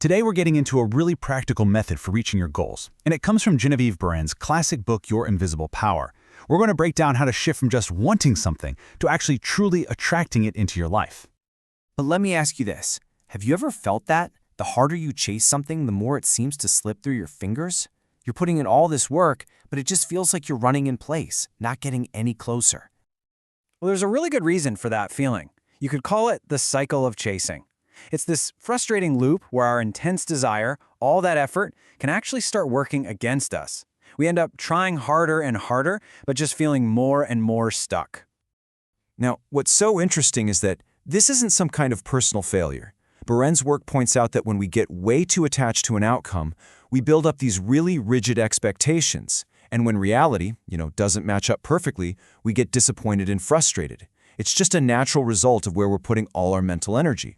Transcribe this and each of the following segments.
Today we're getting into a really practical method for reaching your goals, and it comes from Genevieve Behrend's classic book, Your Invisible Power. We're going to break down how to shift from just wanting something to actually truly attracting it into your life. But let me ask you this. Have you ever felt that? The harder you chase something, the more it seems to slip through your fingers? You're putting in all this work, but it just feels like you're running in place, not getting any closer. Well, there's a really good reason for that feeling. You could call it the cycle of chasing. It's this frustrating loop where our intense desire, all that effort, can actually start working against us. We end up trying harder and harder, but just feeling more and more stuck. Now, what's so interesting is that this isn't some kind of personal failure. Behrend's work points out that when we get way too attached to an outcome, we build up these really rigid expectations. And when reality, doesn't match up perfectly, we get disappointed and frustrated. It's just a natural result of where we're putting all our mental energy.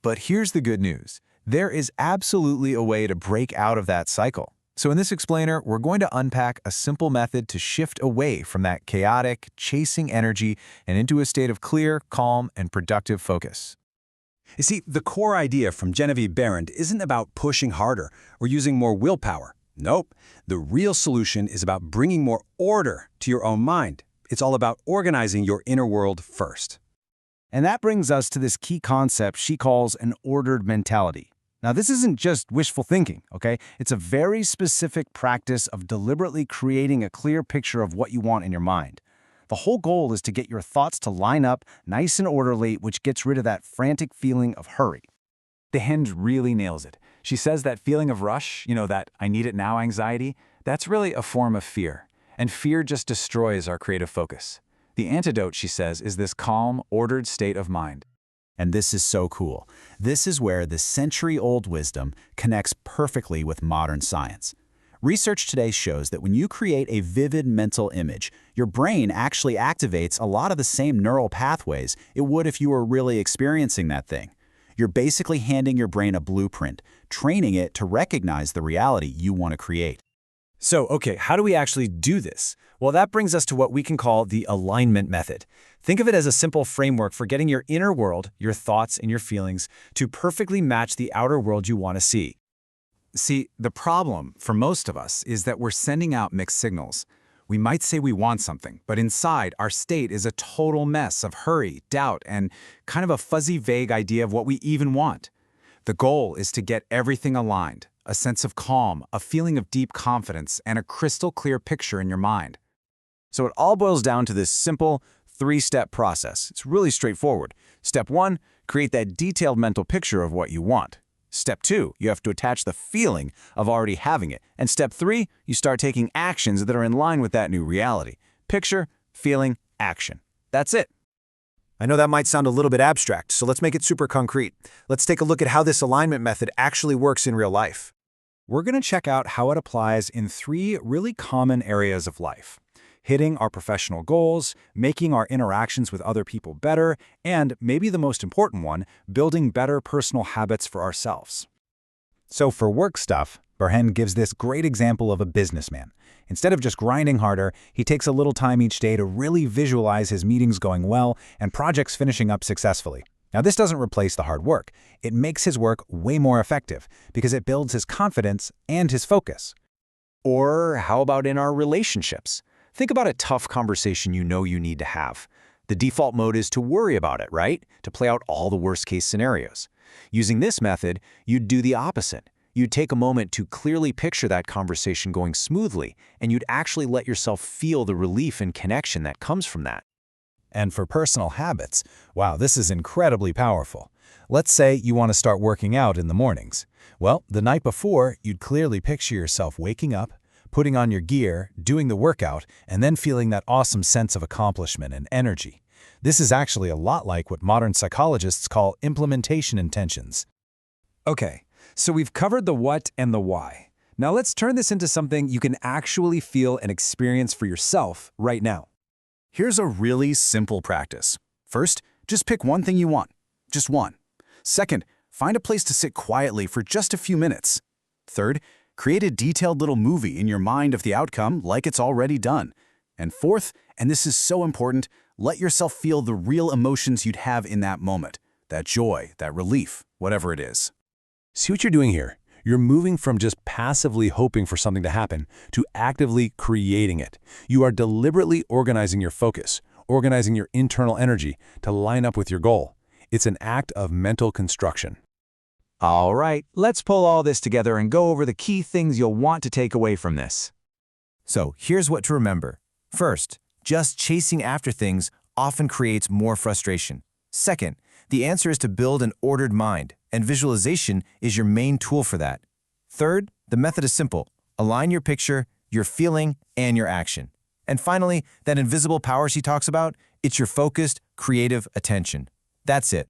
But here's the good news. There is absolutely a way to break out of that cycle. So in this explainer, we're going to unpack a simple method to shift away from that chaotic, chasing energy and into a state of clear, calm, and productive focus. You see, the core idea from Genevieve Behrend isn't about pushing harder or using more willpower. Nope. The real solution is about bringing more order to your own mind. It's all about organizing your inner world first. And that brings us to this key concept she calls an ordered mentality. Now, this isn't just wishful thinking, okay? It's a very specific practice of deliberately creating a clear picture of what you want in your mind. The whole goal is to get your thoughts to line up nice and orderly, which gets rid of that frantic feeling of hurry. Behrend really nails it. She says that feeling of rush, that I need it now anxiety, that's really a form of fear. And fear just destroys our creative focus. The antidote, she says, is this calm, ordered state of mind. And this is so cool. This is where the century-old wisdom connects perfectly with modern science. Research today shows that when you create a vivid mental image, your brain actually activates a lot of the same neural pathways it would if you were really experiencing that thing. You're basically handing your brain a blueprint, training it to recognize the reality you want to create. So, okay, how do we actually do this? Well, that brings us to what we can call the alignment method. Think of it as a simple framework for getting your inner world, your thoughts and your feelings, to perfectly match the outer world you want to see. See, the problem for most of us is that we're sending out mixed signals. We might say we want something, but inside our state is a total mess of hurry, doubt, and kind of a fuzzy, vague idea of what we even want. The goal is to get everything aligned, a sense of calm, a feeling of deep confidence, and a crystal clear picture in your mind. So it all boils down to this simple, three-step process. It's really straightforward. Step 1, create that detailed mental picture of what you want. Step 2, you have to attach the feeling of already having it. And step 3, you start taking actions that are in line with that new reality. Picture, feeling, action. That's it. I know that might sound a little bit abstract, so let's make it super concrete. Let's take a look at how this alignment method actually works in real life. We're going to check out how it applies in 3 really common areas of life: hitting our professional goals, making our interactions with other people better, and maybe the most important one, building better personal habits for ourselves. So for work stuff, Behrend gives this great example of a businessman. Instead of just grinding harder, he takes a little time each day to really visualize his meetings going well and projects finishing up successfully. Now, this doesn't replace the hard work. It makes his work way more effective because it builds his confidence and his focus. Or how about in our relationships? Think about a tough conversation you know you need to have. The default mode is to worry about it, right? To play out all the worst-case scenarios. Using this method, you'd do the opposite. You'd take a moment to clearly picture that conversation going smoothly, and you'd actually let yourself feel the relief and connection that comes from that. And for personal habits, wow, this is incredibly powerful. Let's say you want to start working out in the mornings. Well, the night before, you'd clearly picture yourself waking up, putting on your gear, doing the workout, and then feeling that awesome sense of accomplishment and energy. This is actually a lot like what modern psychologists call implementation intentions. Okay, so we've covered the what and the why. Now let's turn this into something you can actually feel and experience for yourself right now. Here's a really simple practice. First, just pick one thing you want. Just one. Second, find a place to sit quietly for just a few minutes. Third, create a detailed little movie in your mind of the outcome like it's already done. And fourth, and this is so important, let yourself feel the real emotions you'd have in that moment. That joy, that relief, whatever it is. See what you're doing here? You're moving from just passively hoping for something to happen to actively creating it. You are deliberately organizing your focus, organizing your internal energy to line up with your goal. It's an act of mental construction. All right, let's pull all this together and go over the key things you'll want to take away from this. So here's what to remember. First, just chasing after things often creates more frustration. Second, the answer is to build an ordered mind, and visualization is your main tool for that. Third, the method is simple. Align your picture, your feeling, and your action. And finally, that invisible power she talks about, it's your focused, creative attention. That's it.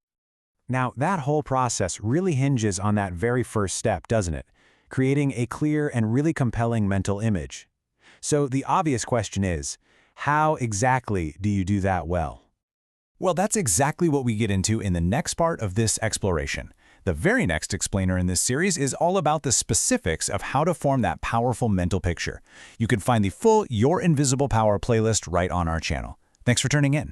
Now, that whole process really hinges on that very first step, doesn't it? Creating a clear and really compelling mental image. So the obvious question is, how exactly do you do that well? Well, that's exactly what we get into in the next part of this exploration. The very next explainer in this series is all about the specifics of how to form that powerful mental picture. You can find the full Your Invisible Power playlist right on our channel. Thanks for tuning in.